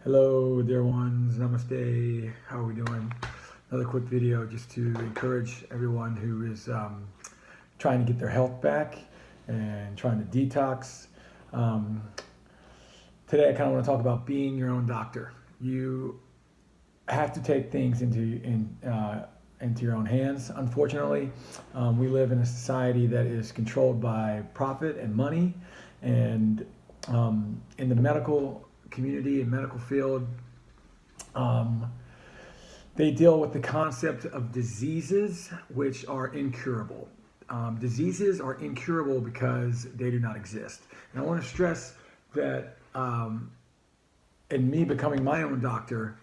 Hello, dear ones. Namaste. How are we doing? Another quick video just to encourage everyone who is trying to get their health back and trying to detox. Um, Today, I kind of want to talk about being your own doctor. You have to take things into your own hands. Unfortunately, we live in a society that is controlled by profit and money, and in the medical community and medical field, um, they deal with the concept of diseases which are incurable. Diseases are incurable because they do not exist. And I want to stress that in me becoming my own doctor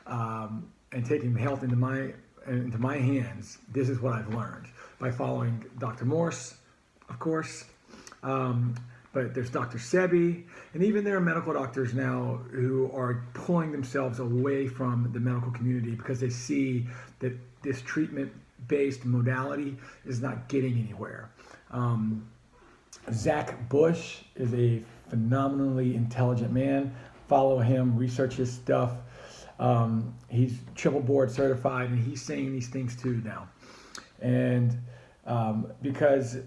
and taking health into my hands, this is what I've learned by following Dr. Morse, of course. But there's Dr. Sebi, and even there are medical doctors now who are pulling themselves away from the medical community because they see that this treatment-based modality is not getting anywhere. Zach Bush is a phenomenally intelligent man. Follow him, research his stuff. He's triple board certified, and he's saying these things too now. And because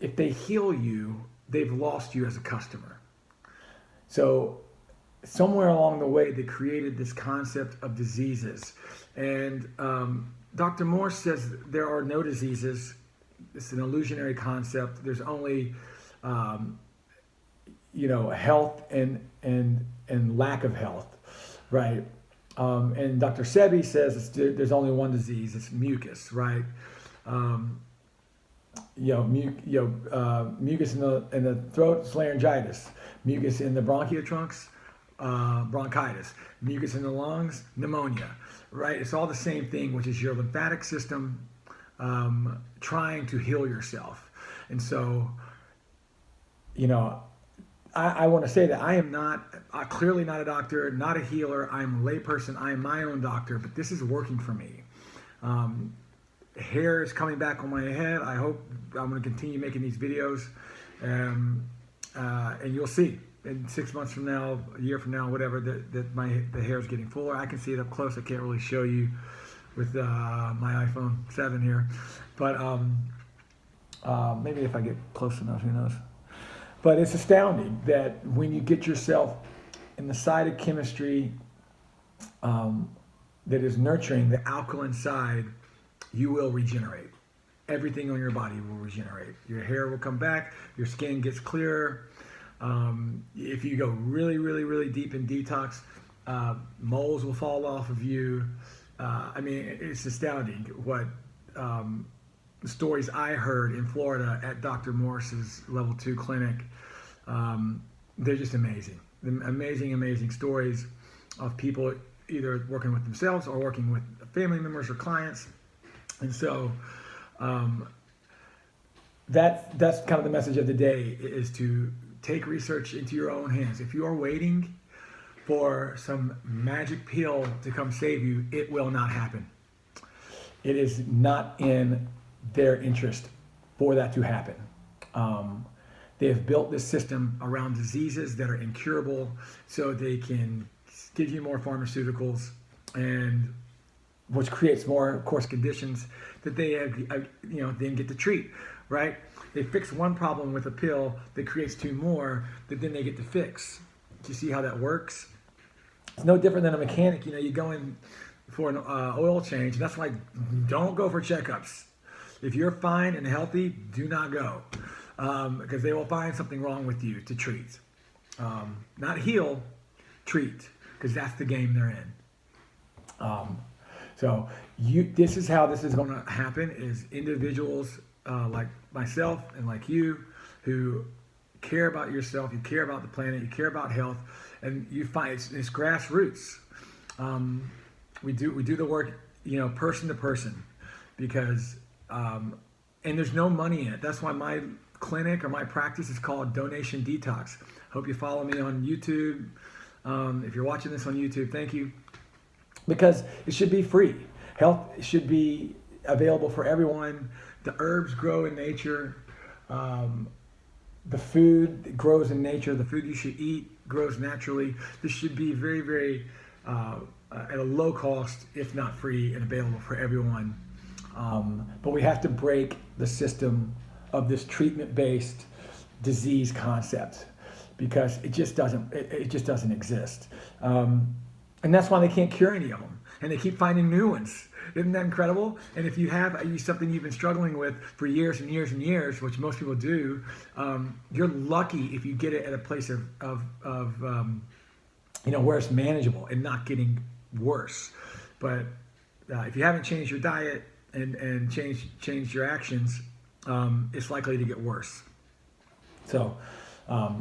if they heal you, they've lost you as a customer. So somewhere along the way, they created this concept of diseases. And Dr. Morse says there are no diseases. It's an illusionary concept. There's only, health and lack of health, right? And Dr. Sebi says there's only one disease. It's mucus, right? Mucus in the throat is laryngitis, mucus in the bronchiotrunks, bronchitis, mucus in the lungs, pneumonia, right? It's all the same thing, which is your lymphatic system trying to heal yourself. And so, I want to say that I am clearly not a doctor, not a healer. I'm a layperson. I am my own doctor, but this is working for me. Hair is coming back on my head. I hope I'm going to continue making these videos, and you'll see in 6 months from now, a year from now, whatever, that the hair is getting fuller. I can see it up close. I can't really show you with my iPhone 7 here, but maybe if I get close enough, who knows? But it's astounding that when you get yourself in the side of chemistry that is nurturing the alkaline side, you will regenerate. Everything on your body will regenerate. Your hair will come back. Your skin gets clearer. If you go really, really, really deep in detox, moles will fall off of you. It's astounding what the stories I heard in Florida at Dr. Morse's level 2 clinic. They're just amazing. Amazing stories of people either working with themselves or working with family members or clients. And so that's kind of the message of the day, is to take research into your own hands. If you are waiting for some magic pill to come save you, it will not happen. It is not in their interest for that to happen. They have built this system around diseases that are incurable so they can give you more pharmaceuticals, and which creates more, of course, conditions that they then get to treat, right? They fix one problem with a pill that creates two more that then they get to fix. Do you see how that works? It's no different than a mechanic. You go in for an oil change. That's why don't go for checkups. If you're fine and healthy, do not go, because they will find something wrong with you to treat. Not heal, treat, because that's the game they're in. So this is how this is going to happen, is individuals like myself and like you, who care about yourself, you care about the planet, you care about health, and you find it's grassroots. We do the work, person to person, because and there's no money in it. That's why my clinic or my practice is called Donation Detox. Hope you follow me on YouTube. If you're watching this on YouTube, thank you. Because it should be free. Health should be available for everyone. The herbs grow in nature. the food that grows in nature, the food you should eat grows naturally. This should be very, very at a low cost, if not free, and available for everyone. But we have to break the system of this treatment-based disease concept because it just doesn't exist. And that's why they can't cure any of them, and they keep finding new ones. Isn't that incredible? And if you have something you've been struggling with for years and years and years, which most people do, you're lucky if you get it at a place of where it's manageable and not getting worse. But if you haven't changed your diet and changed your actions, it's likely to get worse. So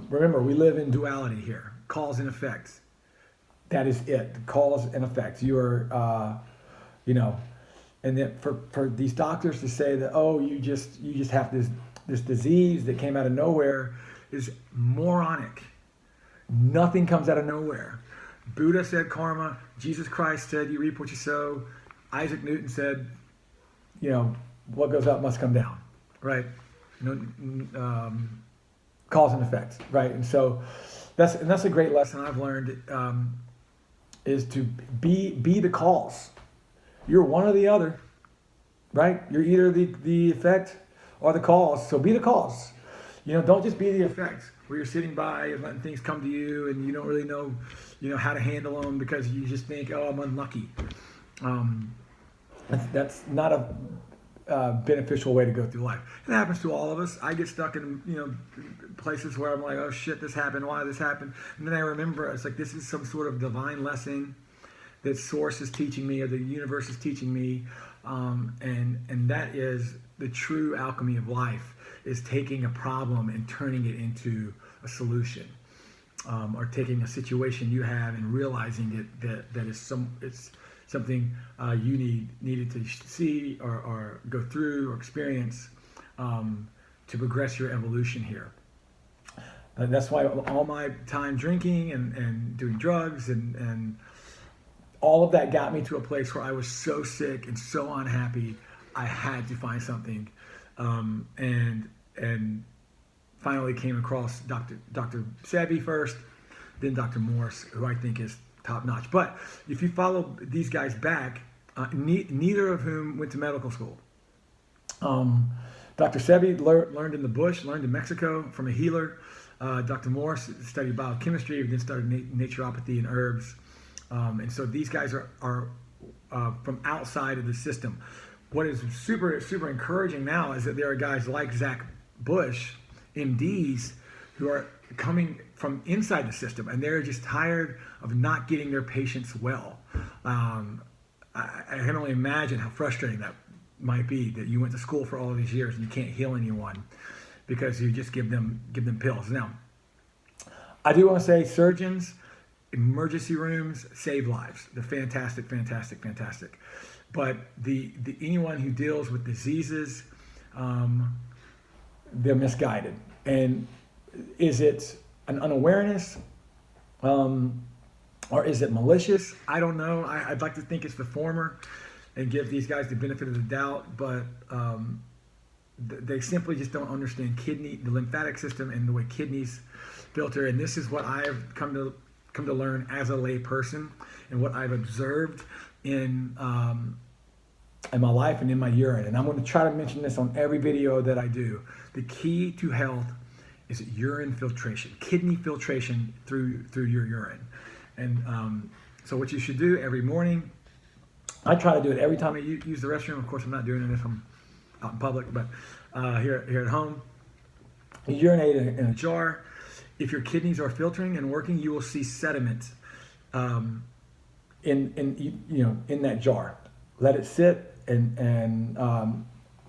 remember, we live in duality here: cause and effect. That is it. Cause and effect. You are, and then for these doctors to say that, oh, you just have this disease that came out of nowhere is moronic. Nothing comes out of nowhere. Buddha said karma. Jesus Christ said you reap what you sow. Isaac Newton said, what goes up must come down, right? Cause and effect, right? And so that's a great lesson I've learned. Is to be the cause. You're one or the other, right? You're either the effect or the cause. So be the cause. Don't just be the effect where you're sitting by and letting things come to you and you don't really know, how to handle them because you just think, oh, I'm unlucky. That's not a beneficial way to go through life. It happens to all of us. I get stuck in, places where I'm like, oh shit, this happened. Why this happened? And then I remember it's like, this is some sort of divine lesson that source is teaching me or the universe is teaching me. And that is the true alchemy of life, is taking a problem and turning it into a solution. Or taking a situation you have and realizing that it's something you needed to see or go through or experience to progress your evolution here. That's why all my time drinking and doing drugs and all of that got me to a place where I was so sick and so unhappy, I had to find something, and finally came across Dr. Sebi first, then Dr. Morse, who I think is top notch. But if you follow these guys back, neither of whom went to medical school. Dr. Sebi learned in the bush, learned in Mexico from a healer. Dr. Morse studied biochemistry and then started naturopathy and herbs. And so these guys are from outside of the system. What is super, super encouraging now is that there are guys like Zach Bush, MDs, who are coming from inside the system, and they're just tired of not getting their patients well. I can only imagine how frustrating that might be, that you went to school for all these years and you can't heal anyone because you just give them pills. Now, I do want to say surgeons, emergency rooms save lives. They're fantastic, fantastic, fantastic. But the anyone who deals with diseases, they're misguided. And is it an unawareness, or is it malicious? I don't know. I'd like to think it's the former and give these guys the benefit of the doubt, but they simply just don't understand the lymphatic system and the way kidneys filter. And this is what I've come to learn as a lay person, and what I've observed in my life and in my urine. And I'm going to try to mention this on every video that I do. The key to health is urine filtration, kidney filtration through your urine. And so what you should do every morning, I try to do it every time I use the restroom. Of course, I'm not doing it if I'm out in public, but here at home, you urinate in a jar. If your kidneys are filtering and working, you will see sediment in that jar. Let it sit and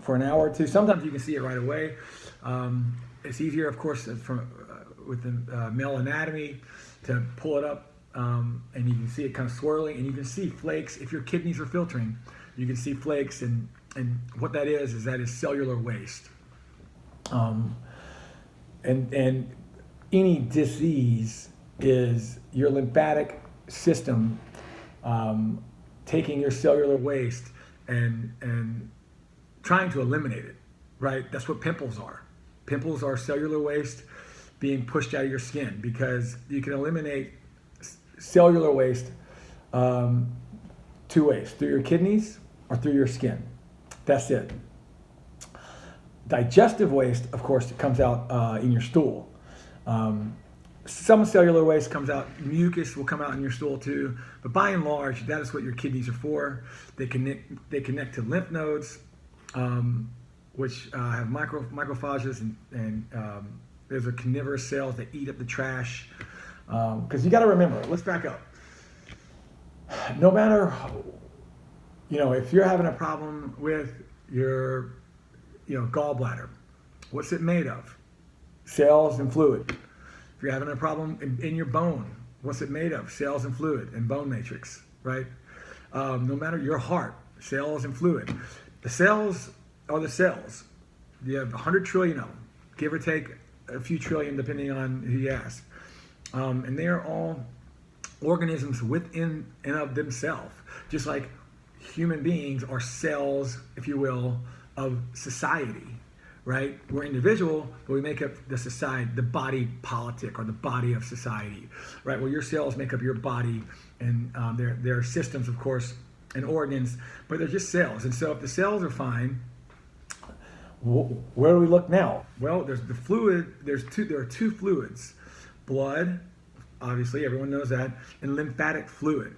for an hour or two. Sometimes you can see it right away. It's easier, of course, with the male anatomy to pull it up, and you can see it kind of swirling, and you can see flakes. If your kidneys are filtering, you can see flakes, and what that is that is cellular waste. And any disease is your lymphatic system taking your cellular waste and trying to eliminate it, right? That's what pimples are. Pimples are cellular waste being pushed out of your skin, because you can eliminate cellular waste two ways: through your kidneys or through your skin. That's it. Digestive waste, of course, comes out in your stool. Some cellular waste comes out, mucus will come out in your stool too, but by and large, that is what your kidneys are for. They connect to lymph nodes, which have macrophages, and there's a carnivorous cells that eat up the trash. Because you got to remember, let's back up. No matter, if you're having a problem with your, gallbladder, what's it made of? Cells and fluid. If you're having a problem in your bone, what's it made of? Cells and fluid and bone matrix, right? No matter your heart, cells and fluid. The cells are the cells. You have 100 trillion of them, give or take a few trillion, depending on who you ask. And they are all organisms within and of themselves, just like human beings are cells, if you will, of society. Right? We're individual, but we make up the society, the body politic, or the body of society. Right? Well, your cells make up your body, and they're systems, of course, and organs, but they're just cells. And so if the cells are fine, where do we look now? Well, there's the fluid. There are two fluids: blood, obviously, everyone knows that, and lymphatic fluid.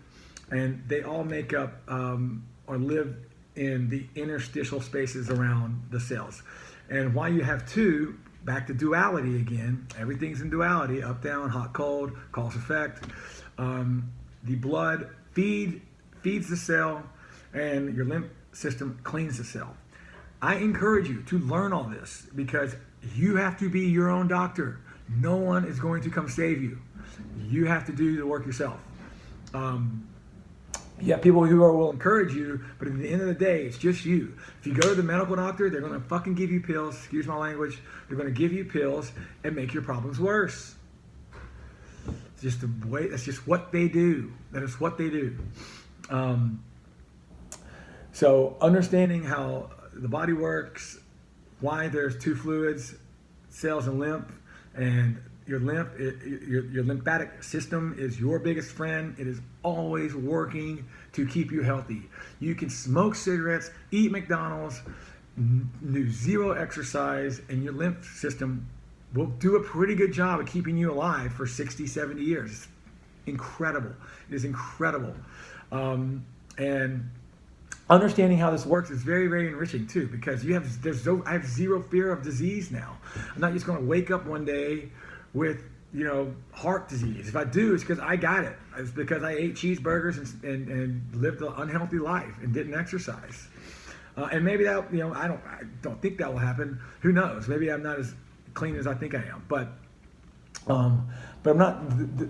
And they all make up or live in the interstitial spaces around the cells. And why you have two, back to duality again, everything's in duality, up, down, hot, cold, cause, effect. The blood feeds the cell, and your lymph system cleans the cell. I encourage you to learn all this, because you have to be your own doctor. No one is going to come save you. You have to do the work yourself. You have people who will encourage you, but at the end of the day, it's just you. If you go to the medical doctor, they're going to fucking give you pills. Excuse my language. They're going to give you pills and make your problems worse. It's just the way. That's just what they do. That is what they do. So understanding how the body works, why there's two fluids, cells and lymph, and your lymphatic system is your biggest friend. It is always working to keep you healthy. You can smoke cigarettes, eat McDonald's, do zero exercise, and your lymph system will do a pretty good job of keeping you alive for 60, 70 years. It's incredible. It is incredible. And understanding how this works is very, very enriching too, because I have zero fear of disease now. I'm not just going to wake up one day with heart disease. If I do, it's because I got it. It's because I ate cheeseburgers and lived an unhealthy life and didn't exercise. And maybe that I don't think that will happen. Who knows? Maybe I'm not as clean as I think I am. But I'm not.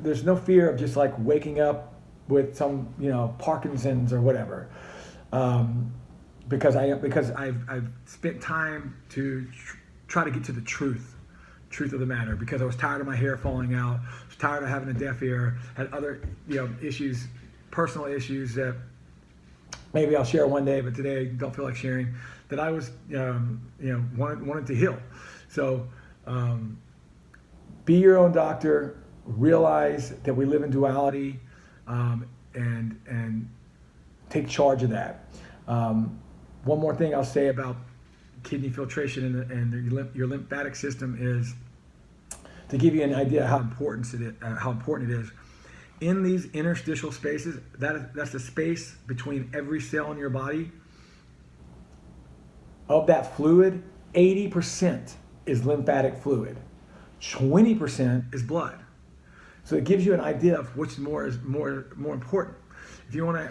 There's no fear of just like waking up with some Parkinson's or whatever. Because I've spent time to try to get to the truth of the matter, because I was tired of my hair falling out, was tired of having a deaf ear, had other issues, personal issues that maybe I'll share one day, but today I don't feel like sharing, that I was wanted to heal. So be your own doctor, realize that we live in duality, and take charge of that. One more thing I'll say about kidney filtration and your lymphatic system is to give you an idea how important it is. In these interstitial spaces, that's the space between every cell in your body. Of that fluid, 80% is lymphatic fluid, 20% is blood. So it gives you an idea of which is more important. If you want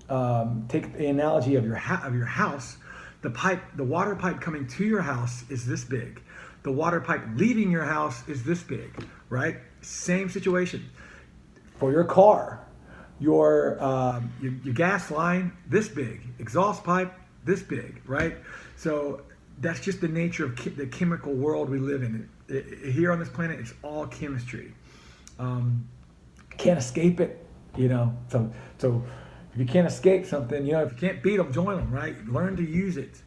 to take the analogy of your house, the water pipe coming to your house is this big. The water pipe leaving your house is this big, right? Same situation. For your car, your gas line, this big. Exhaust pipe, this big, right? So that's just the nature of the chemical world we live in. Here on this planet, it's all chemistry. Can't escape it, So if you can't escape something, if you can't beat them, join them, right? Learn to use it.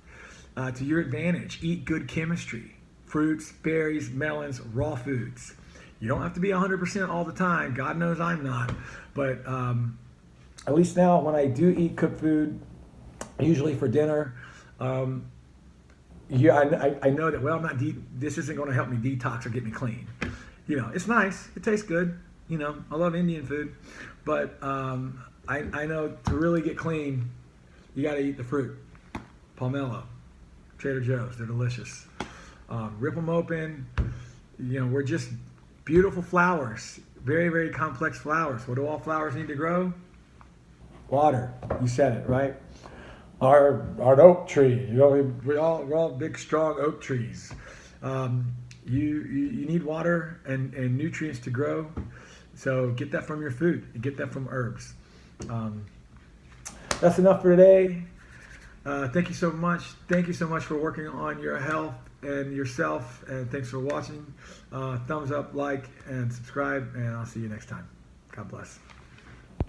to your advantage. Eat good chemistry, fruits, berries, melons, raw foods. You don't have to be 100% all the time. God knows I'm not. But at least now when I do eat cooked food, usually for dinner, yeah, I know that, well, this isn't going to help me detox or get me clean. It's nice. It tastes good. I love Indian food. But I know to really get clean, you got to eat the fruit. Pomelo, Trader Joe's, they're delicious. Rip them open. We're just beautiful flowers. Very, very complex flowers. What do all flowers need to grow? Water. You said it, right? Our oak tree. We're all big, strong oak trees. You need water and nutrients to grow. So get that from your food and get that from herbs. That's enough for today. Thank you so much. Thank you so much for working on your health and yourself. And thanks for watching. Thumbs up, like, and subscribe. And I'll see you next time. God bless.